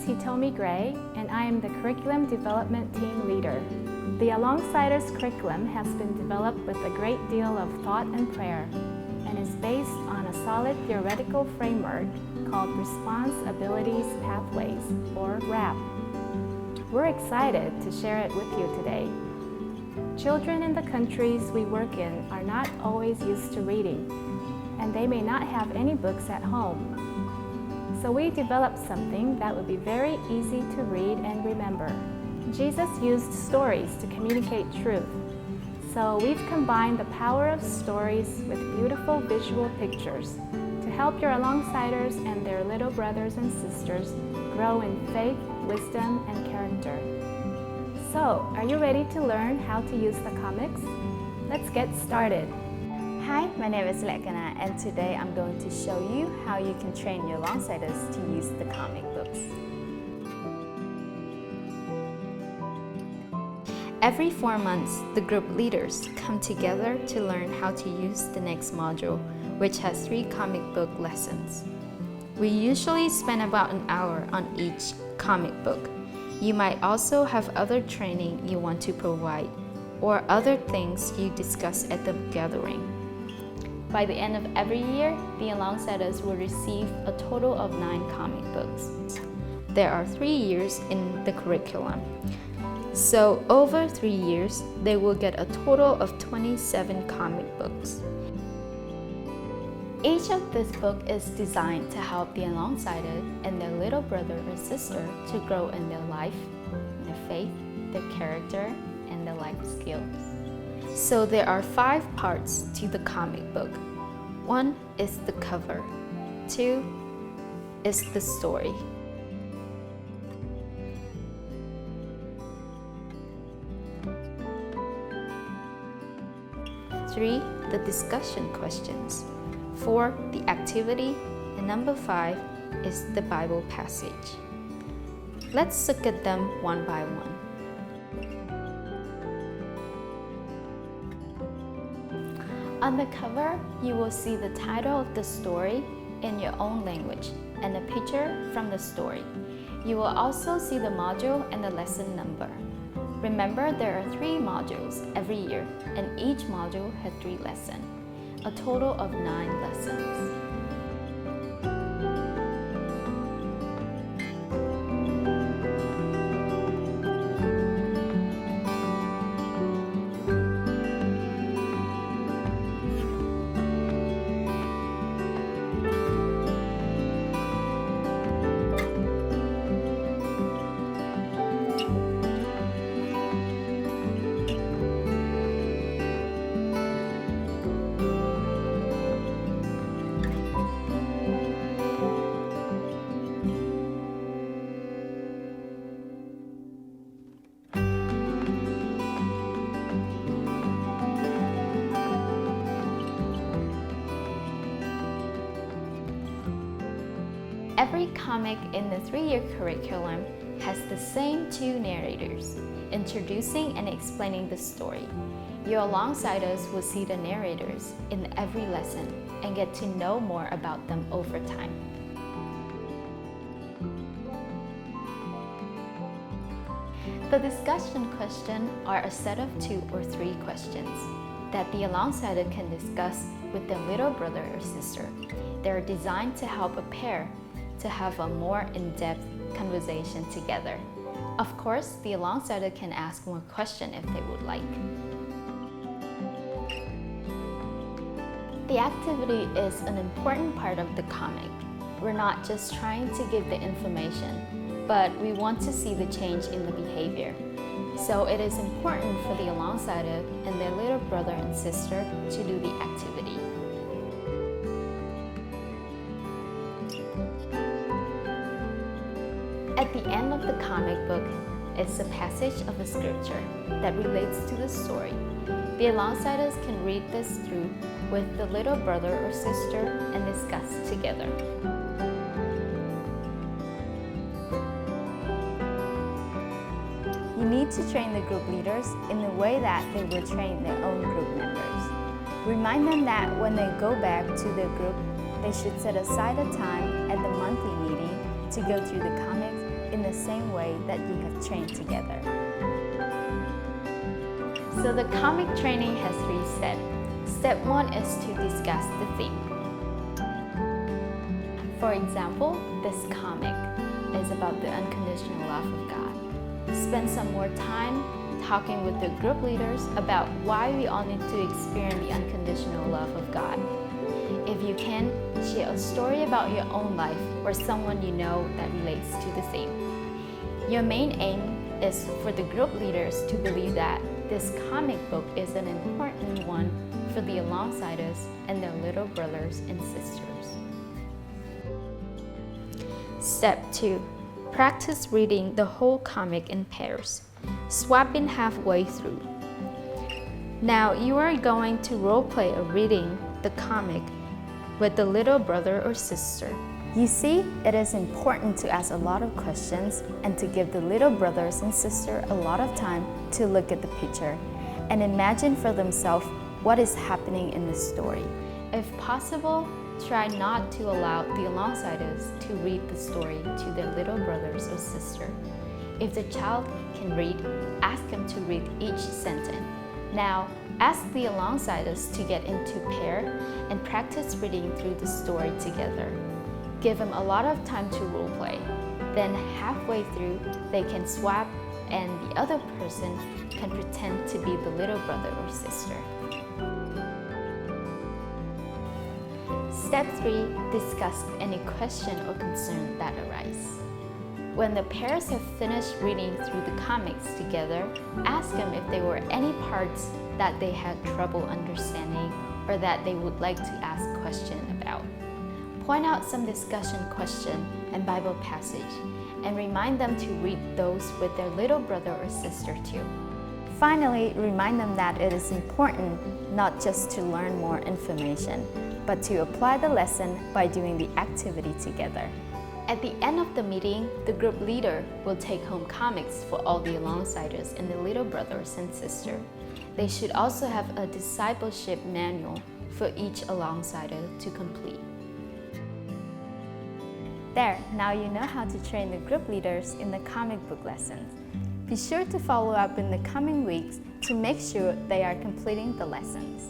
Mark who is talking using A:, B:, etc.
A: Hitomi Gray, and I am the Curriculum Development Team Leader. The Alongsiders curriculum has been developed with a great deal of thought and prayer, and is based on a solid theoretical framework called Response Abilities Pathways, or RAP. We're excited to share it with you today. Children in the countries we work in are not always used to reading, and they may not have any books at home. So we developed something that would be very easy to read and remember. Jesus used stories to communicate truth. So we've combined the power of stories with beautiful visual pictures to help your alongsiders and their little brothers and sisters grow in faith, wisdom, and character. So, are you ready to learn how to use the comics? Let's get started.
B: Hi, my name is Lekana, and today I'm going to show you how you can train your alongsiders to use the comic books. Every 4 months, the group leaders come together to learn how to use the next module, which has 3 comic book lessons. We usually spend about an hour on each comic book. You might also have other training you want to provide, or other things you discuss at the gathering. By the end of every year, the alongsiders will receive a total of 9 comic books. There are 3 years in the curriculum. So over 3 years, they will get a total of 27 comic books. Each of this book is designed to help the alongsider and their little brother or sister to grow in their life, their faith, their character, and their life skills. So there are 5 parts to the comic book. 1 is the cover. 2 is the story. 3, the discussion questions. 4, the activity. And number 5 is the Bible passage. Let's look at them one by one. On the cover, you will see the title of the story in your own language and a picture from the story. You will also see the module and the lesson number. Remember, there are 3 modules every year, and each module has 3 lessons, a total of 9 lessons. Every comic in the 3-year curriculum has the same 2 narrators, introducing and explaining the story. Your alongsiders will see the narrators in every lesson and get to know more about them over time. The discussion questions are a set of 2 or 3 questions that the alongsider can discuss with their little brother or sister. They are designed to help a pair to have a more in-depth conversation together. Of course, the alongsider can ask more questions if they would like. The activity is an important part of the comic. We're not just trying to give the information, but we want to see the change in the behavior. So it is important for the alongsider and their little brother and sister to do the activity. At the end of the comic book is a passage of a scripture that relates to the story. The alongsiders can read this through with the little brother or sister and discuss together. You need to train the group leaders in the way that they will train their own group members. Remind them that when they go back to their group, they should set aside a time at the monthly meeting to go through the comics
A: in the same way that you have trained together.
B: So the comic training has 3 steps. Step 1 is to discuss the theme. For example, this comic is about the unconditional love of God. Spend some more time talking with the group leaders about why we all need to experience the unconditional love of God. If you can, share a story about your own life or someone you know that relates to the theme. Your main aim is for the group leaders to believe that this comic book is an important one for the alongsiders and their little brothers and sisters. Step 2. Practice reading the whole comic in pairs, swapping halfway through. Now you are going to role-play a reading the comic with the little brother or sister.
A: You see, it is important to ask a lot of questions and to give the little brothers and sister a lot of time to look at the picture and imagine for themselves what is happening in the story.
B: If possible, try not to allow the alongsiders to read the story to their little brothers or sister. If the child can read, ask them to read each sentence. Now, ask the alongsiders to get into pair and practice reading through the story together. Give them a lot of time to role play. Then halfway through, they can swap and the other person can pretend to be the little brother or sister. Step 3. Discuss any question or concern that arise. When the pairs have finished reading through the comics together, ask them if there were any parts that they had trouble understanding or that they would like to ask questions about. Point out some discussion question and Bible passage and remind them to read those with their little brother or sister too.
A: Finally, remind them that it is important not just to learn more information, but to apply the lesson by doing the activity together.
B: At the end of the meeting, the group leader will take home comics for all the alongsiders and the little brothers and sisters. They should also have a discipleship manual for each alongsider to complete.
A: There, now you know how to train the group leaders in the comic book lessons. Be sure to follow up in the coming weeks to make sure they are completing the lessons.